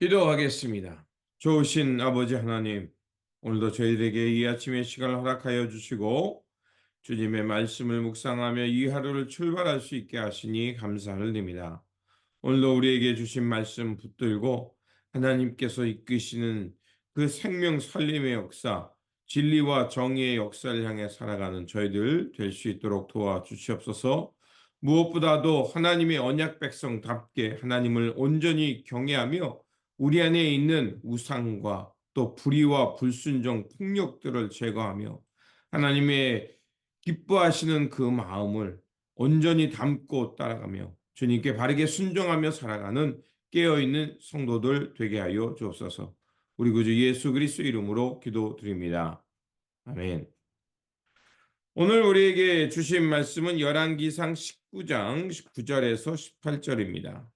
기도하겠습니다. 좋으신 아버지 하나님, 오늘도 저희들에게 이 아침의 시간을 허락하여 주시고 주님의 말씀을 묵상하며 이 하루를 출발할 수 있게 하시니 감사를 드립니다. 오늘도 우리에게 주신 말씀 붙들고 하나님께서 이끄시는 그 생명 살림의 역사, 진리와 정의의 역사를 향해 살아가는 저희들 될 수 있도록 도와주시옵소서. 무엇보다도 하나님의 언약 백성답게 하나님을 온전히 경외하며 우리 안에 있는 우상과 또 불의와 불순종, 폭력들을 제거하며 하나님의 기뻐하시는 그 마음을 온전히 담고 따라가며 주님께 바르게 순종하며 살아가는 깨어있는 성도들 되게 하여 주옵소서. 우리 구주 예수 그리스도 이름으로 기도드립니다. 아멘. 오늘 우리에게 주신 말씀은 열왕기상 19장 9절에서 18절입니다.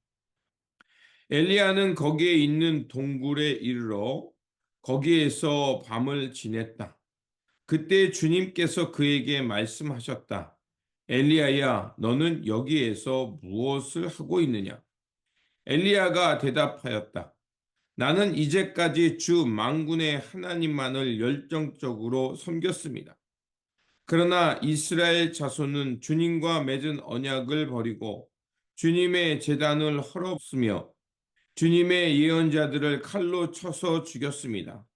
엘리야는 거기에 있는 동굴에 이르러 거기에서 밤을 지냈다. 그때 주님께서 그에게 말씀하셨다. 엘리야야, 너는 여기에서 무엇을 하고 있느냐? 엘리야가 대답하였다. 나는 이제까지 주 만군의 하나님만을 열정적으로 섬겼습니다. 그러나 이스라엘 자손은 주님과 맺은 언약을 버리고 주님의 제단을 헐었으며 주님의 예언자들을 칼로 쳐서 죽였습니다.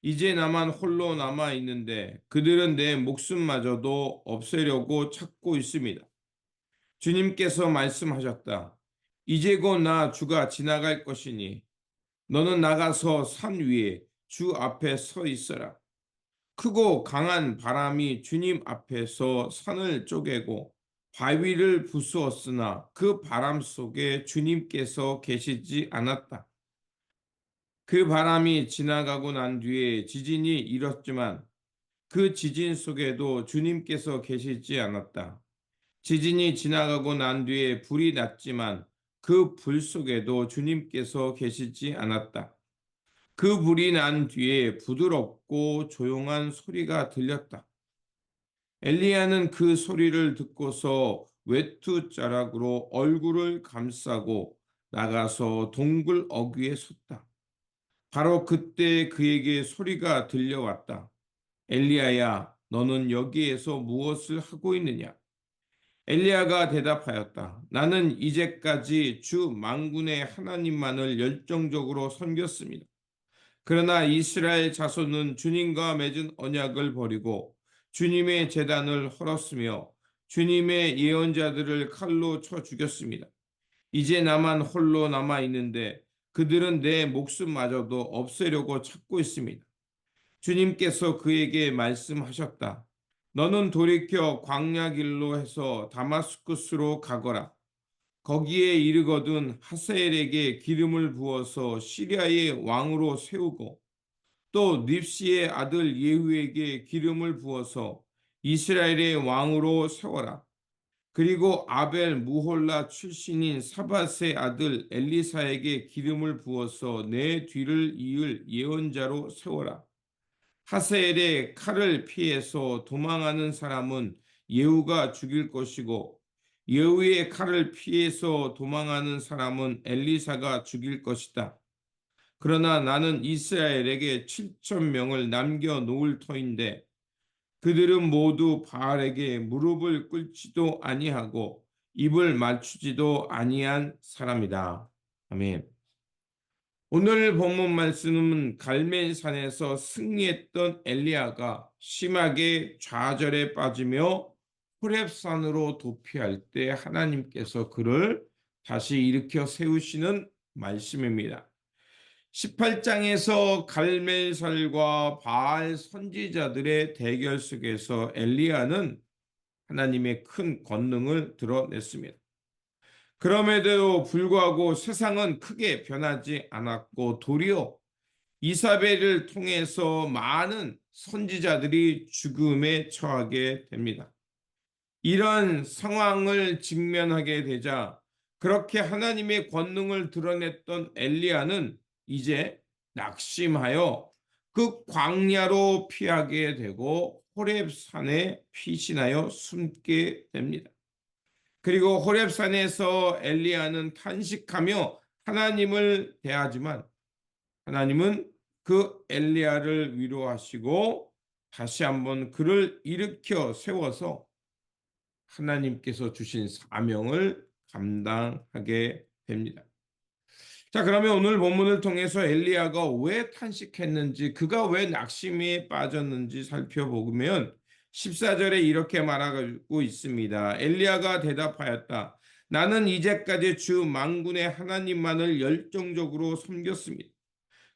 이제 나만 홀로 남아 있는데 그들은 내 목숨마저도 없애려고 찾고 있습니다. 주님께서 말씀하셨다. 이제 곧 나 주가 지나갈 것이니 너는 나가서 산 위에 주 앞에 서 있어라. 크고 강한 바람이 주님 앞에서 산을 쪼개고 바위를 부수었으나 그 바람 속에 주님께서 계시지 않았다. 그 바람이 지나가고 난 뒤에 지진이 일었지만 그 지진 속에도 주님께서 계시지 않았다. 지진이 지나가고 난 뒤에 불이 났지만 그 불 속에도 주님께서 계시지 않았다. 그 불이 난 뒤에 부드럽고 조용한 소리가 들렸다. 엘리야는 그 소리를 듣고서 외투자락으로 얼굴을 감싸고 나가서 동굴 어귀에 섰다. 바로 그때 그에게 소리가 들려왔다. 엘리야야, 너는 여기에서 무엇을 하고 있느냐? 엘리야가 대답하였다. 나는 이제까지 주 만군의 하나님만을 열정적으로 섬겼습니다. 그러나 이스라엘 자손은 주님과 맺은 언약을 버리고 주님의 제단을 헐었으며 주님의 예언자들을 칼로 쳐 죽였습니다. 이제 나만 홀로 남아 있는데 그들은 내 목숨마저도 없애려고 찾고 있습니다. 주님께서 그에게 말씀하셨다. 너는 돌이켜 광야 길로 해서 다마스쿠스로 가거라. 거기에 이르거든 하사엘에게 기름을 부어서 시리아의 왕으로 세우고 또 닙시의 아들 예후에게 기름을 부어서 이스라엘의 왕으로 세워라. 그리고 아벨 무홀라 출신인 사밧의 아들 엘리사에게 기름을 부어서 내 뒤를 이을 예언자로 세워라. 하사엘의 칼을 피해서 도망하는 사람은 예후가 죽일 것이고 예후의 칼을 피해서 도망하는 사람은 엘리사가 죽일 것이다. 그러나 나는 이스라엘에게 7천 명을 남겨 놓을 터인데 그들은 모두 바알에게 무릎을 꿇지도 아니하고 입을 맞추지도 아니한 사람이다. 아멘. 오늘 본문 말씀은 갈멜산에서 승리했던 엘리야가 심하게 좌절에 빠지며 호렙산으로 도피할 때 하나님께서 그를 다시 일으켜 세우시는 말씀입니다. 18장에서 갈멜살과 바알 선지자들의 대결 속에서 엘리야는 하나님의 큰 권능을 드러냈습니다. 그럼에도 불구하고 세상은 크게 변하지 않았고 도리어 이사벨을 통해서 많은 선지자들이 죽음에 처하게 됩니다. 이런 상황을 직면하게 되자 그렇게 하나님의 권능을 드러냈던 엘리야는 이제 낙심하여 그 광야로 피하게 되고 호렙산에 피신하여 숨게 됩니다. 그리고 호렙산에서 엘리야는 탄식하며 하나님을 대하지만 하나님은 그 엘리야를 위로하시고 다시 한번 그를 일으켜 세워서 하나님께서 주신 사명을 감당하게 됩니다. 자, 그러면 오늘 본문을 통해서 엘리야가 왜 탄식했는지, 그가 왜 낙심에 빠졌는지 살펴보면 14절에 이렇게 말하고 있습니다. 엘리야가 대답하였다. 나는 이제까지 주 만군의 하나님만을 열정적으로 섬겼습니다.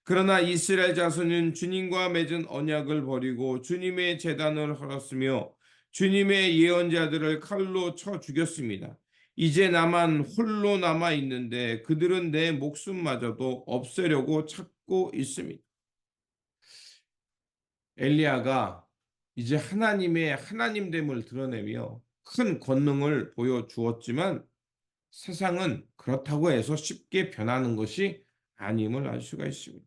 그러나 이스라엘 자손은 주님과 맺은 언약을 버리고 주님의 제단을 헐었으며 주님의 예언자들을 칼로 쳐 죽였습니다. 이제 나만 홀로 남아 있는데 그들은 내 목숨마저도 없애려고 찾고 있습니다. 엘리야가 이제 하나님의 하나님됨을 드러내며 큰 권능을 보여주었지만 세상은 그렇다고 해서 쉽게 변하는 것이 아님을 알 수가 있습니다.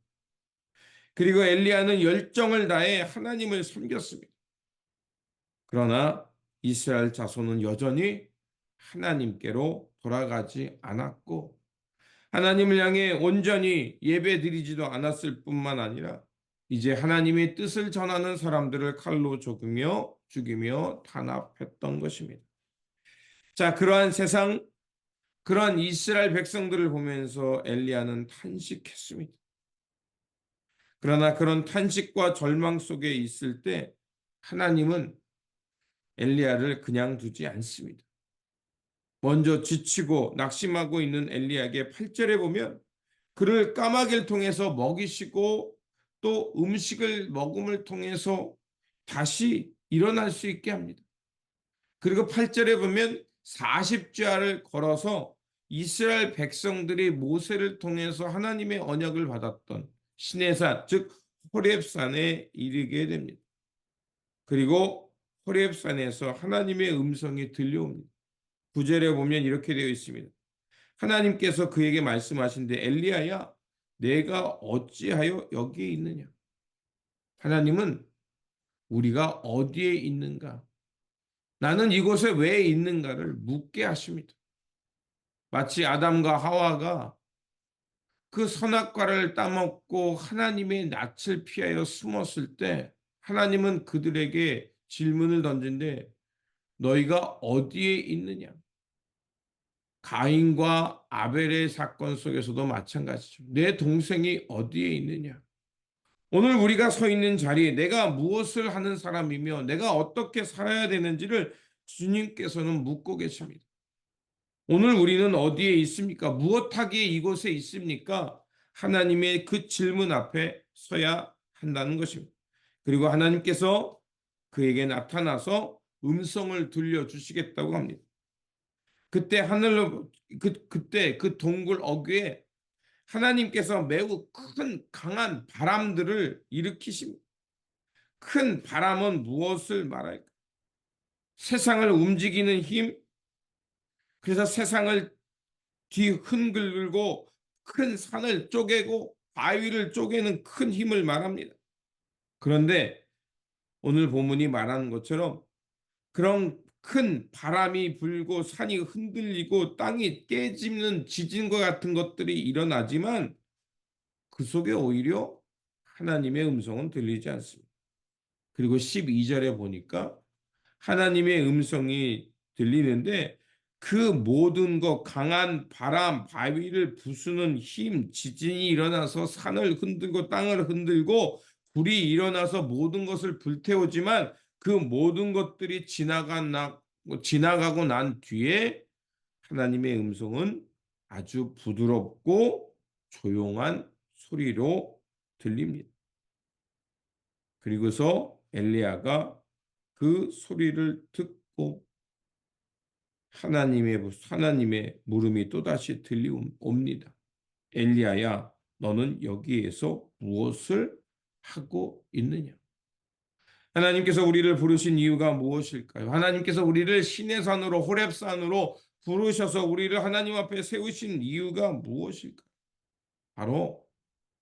그리고 엘리야는 열정을 다해 하나님을 섬겼습니다. 그러나 이스라엘 자손은 여전히 하나님께로 돌아가지 않았고 하나님을 향해 온전히 예배드리지도 않았을 뿐만 아니라 이제 하나님의 뜻을 전하는 사람들을 칼로 죽이며 탄압했던 것입니다. 자, 그러한 세상, 그러한 이스라엘 백성들을 보면서 엘리야는 탄식했습니다. 그러나 그런 탄식과 절망 속에 있을 때 하나님은 엘리야를 그냥 두지 않습니다. 먼저 지치고 낙심하고 있는 엘리야에게 8절에 보면 그를 까마귀를 통해서 먹이시고 또 음식을 먹음을 통해서 다시 일어날 수 있게 합니다. 그리고 8절에 보면 40자를 걸어서 이스라엘 백성들이 모세를 통해서 하나님의 언약을 받았던 시내산, 즉 호렙산에 이르게 됩니다. 그리고 호렙산에서 하나님의 음성이 들려옵니다. 9절에 보면 이렇게 되어 있습니다. 하나님께서 그에게 말씀하신데 엘리야야 내가 어찌하여 여기에 있느냐. 하나님은 우리가 어디에 있는가, 나는 이곳에 왜 있는가를 묻게 하십니다. 마치 아담과 하와가 그 선악과를 따먹고 하나님의 낯을 피하여 숨었을 때 하나님은 그들에게 질문을 던진데 너희가 어디에 있느냐. 가인과 아벨의 사건 속에서도 마찬가지죠. 내 동생이 어디에 있느냐. 오늘 우리가 서 있는 자리에 내가 무엇을 하는 사람이며 내가 어떻게 살아야 되는지를 주님께서는 묻고 계십니다. 오늘 우리는 어디에 있습니까? 무엇하기에 이곳에 있습니까? 하나님의 그 질문 앞에 서야 한다는 것입니다. 그리고 하나님께서 그에게 나타나서 음성을 들려주시겠다고 합니다. 그때 하늘로 그때 그 동굴 어귀에 하나님께서 매우 큰 강한 바람들을 일으키십니다. 큰 바람은 무엇을 말할까? 세상을 움직이는 힘, 그래서 세상을 뒤흔들고 큰 산을 쪼개고 바위를 쪼개는 큰 힘을 말합니다. 그런데 오늘 본문이 말하는 것처럼 그런 큰 바람이 불고 산이 흔들리고 땅이 깨지는 지진과 같은 것들이 일어나지만 그 속에 오히려 하나님의 음성은 들리지 않습니다. 그리고 12절에 보니까 하나님의 음성이 들리는데 그 모든 것, 강한 바람, 바위를 부수는 힘, 지진이 일어나서 산을 흔들고 땅을 흔들고 불이 일어나서 모든 것을 불태우지만 그 모든 것들이 지나가고 난 뒤에 하나님의 음성은 아주 부드럽고 조용한 소리로 들립니다. 그리고서 엘리야가 그 소리를 듣고 하나님의 물음이 또다시 들려옵니다. 엘리야야, 너는 여기에서 무엇을 하고 있느냐? 하나님께서 우리를 부르신 이유가 무엇일까요? 하나님께서 우리를 시내산으로 호렙산으로 부르셔서 우리를 하나님 앞에 세우신 이유가 무엇일까요? 바로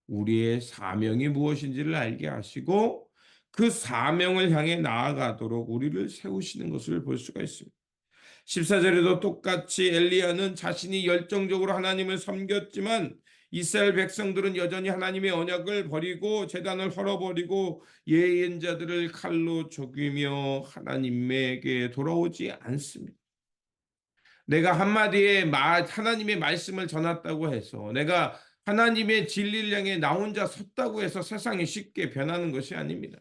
우리의 사명이 무엇인지를 알게 하시고 그 사명을 향해 나아가도록 우리를 세우시는 것을 볼 수가 있습니다. 14절에도 똑같이 엘리야는 자신이 열정적으로 하나님을 섬겼지만 이스라엘 백성들은 여전히 하나님의 언약을 버리고 제단을 헐어버리고 예언자들을 칼로 죽이며 하나님에게 돌아오지 않습니다. 내가 한마디에 하나님의 말씀을 전했다고 해서, 내가 하나님의 진리를 향해 나 혼자 섰다고 해서 세상이 쉽게 변하는 것이 아닙니다.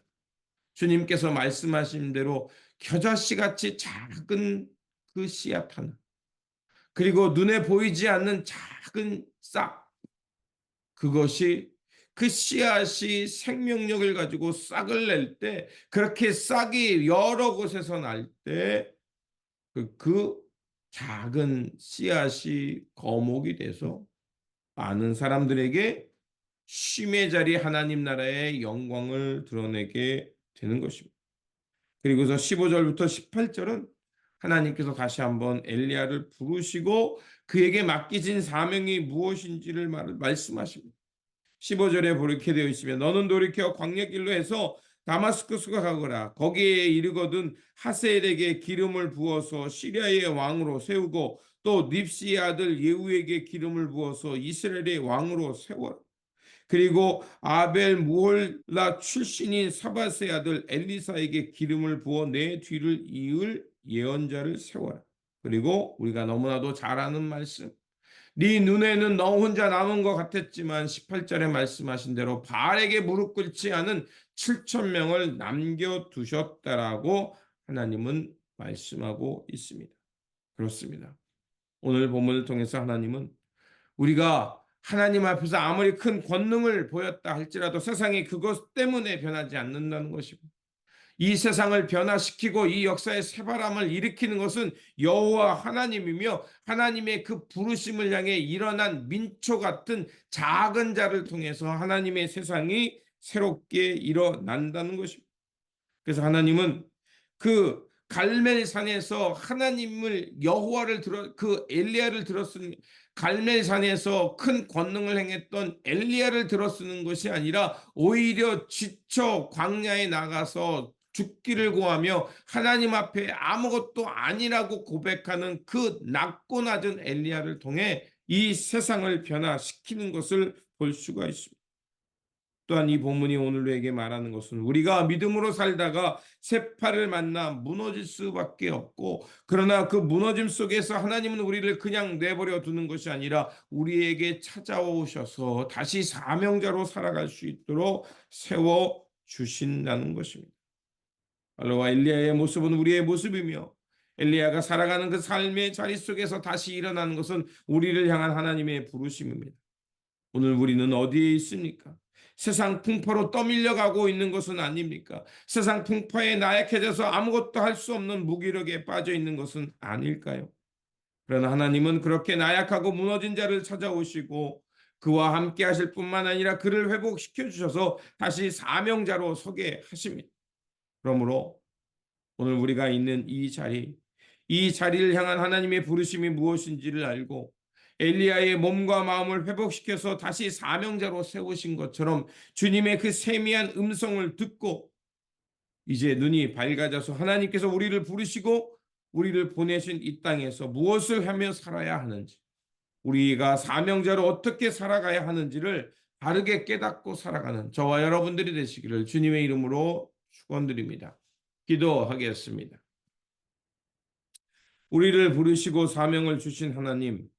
주님께서 말씀하신 대로 겨자씨같이 작은 그 씨앗 하나, 그리고 눈에 보이지 않는 작은 싹, 그것이, 그 씨앗이 생명력을 가지고 싹을 낼 때, 그렇게 싹이 여러 곳에서 날 때, 그 작은 씨앗이 거목이 돼서 많은 사람들에게 쉼의 자리 하나님 나라의 영광을 드러내게 되는 것입니다. 그리고서 15절부터 18절은 하나님께서 다시 한번 엘리야를 부르시고 그에게 맡기신 사명이 무엇인지를 말씀하십니다. 15절에 이렇게 되어 있으면 너는 돌이켜 광야 길로 해서 다마스쿠스가 가거라. 거기에 이르거든 하세엘에게 기름을 부어서 시리아의 왕으로 세우고 또 닙시의 아들 예후에게 기름을 부어서 이스라엘의 왕으로 세워라. 그리고 아벨 무홀라 출신인 사바스의 아들 엘리사에게 기름을 부어 내 뒤를 이을 예언자를 세워라. 그리고 우리가 너무나도 잘 아는 말씀, 네 눈에는 너 혼자 남은 것 같았지만 18절에 말씀하신 대로 바알에게 무릎 꿇지 않은 7천 명을 남겨두셨다라고 하나님은 말씀하고 있습니다. 그렇습니다. 오늘 본문을 통해서 하나님은 우리가 하나님 앞에서 아무리 큰 권능을 보였다 할지라도 세상이 그것 때문에 변하지 않는다는 것이고, 이 세상을 변화시키고 이 역사의 새바람을 일으키는 것은 여호와 하나님이며 하나님의 그 부르심을 향해 일어난 민초 같은 작은 자를 통해서 하나님의 세상이 새롭게 일어난다는 것입니다. 그래서 하나님은 그 갈멜산에서 하나님을 여호와를 그 엘리야를 들었으니, 갈멜산에서 큰 권능을 행했던 엘리야를 들어쓰는 것이 아니라 오히려 지쳐 광야에 나가서 죽기를 구하며 하나님 앞에 아무것도 아니라고 고백하는 그 낮고 낮은 엘리야를 통해 이 세상을 변화시키는 것을 볼 수가 있습니다. 또한 이 본문이 오늘 우리에게 말하는 것은 우리가 믿음으로 살다가 새파를 만나 무너질 수밖에 없고, 그러나 그 무너짐 속에서 하나님은 우리를 그냥 내버려 두는 것이 아니라 우리에게 찾아오셔서 다시 사명자로 살아갈 수 있도록 세워주신다는 것입니다. 알로와 엘리야의 모습은 우리의 모습이며, 엘리야가 살아가는 그 삶의 자리 속에서 다시 일어나는 것은 우리를 향한 하나님의 부르심입니다. 오늘 우리는 어디에 있습니까? 세상 풍파로 떠밀려가고 있는 것은 아닙니까? 세상 풍파에 나약해져서 아무것도 할 수 없는 무기력에 빠져 있는 것은 아닐까요? 그러나 하나님은 그렇게 나약하고 무너진 자를 찾아오시고 그와 함께 하실 뿐만 아니라 그를 회복시켜 주셔서 다시 사명자로 서게 하십니다. 그러므로 오늘 우리가 있는 이 자리를 향한 하나님의 부르심이 무엇인지를 알고 엘리야의 몸과 마음을 회복시켜서 다시 사명자로 세우신 것처럼 주님의 그 세미한 음성을 듣고 이제 눈이 밝아져서 하나님께서 우리를 부르시고 우리를 보내신 이 땅에서 무엇을 하며 살아야 하는지, 우리가 사명자로 어떻게 살아가야 하는지를 바르게 깨닫고 살아가는 저와 여러분들이 되시기를 주님의 이름으로 축원드립니다. 기도하겠습니다. 우리를 부르시고 사명을 주신 하나님,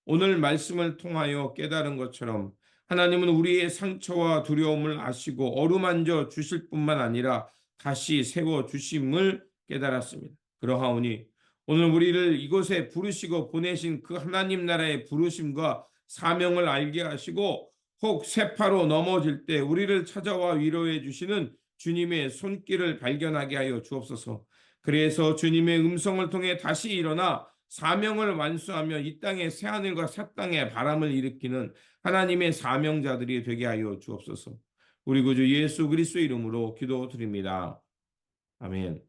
오늘 말씀을 통하여 깨달은 것처럼 하나님은 우리의 상처와 두려움을 아시고 어루만져 주실 뿐만 아니라 다시 세워 주심을 깨달았습니다. 그러하오니 오늘 우리를 이곳에 부르시고 보내신 그 하나님 나라의 부르심과 사명을 알게 하시고 혹 세파로 넘어질 때 우리를 찾아와 위로해 주시는 주님의 손길을 발견하게 하여 주옵소서. 그래서 주님의 음성을 통해 다시 일어나 사명을 완수하며 이 땅의 새하늘과 새 땅의 바람을 일으키는 하나님의 사명자들이 되게 하여 주옵소서. 우리 구주 예수 그리스도의 이름으로 기도드립니다. 아멘.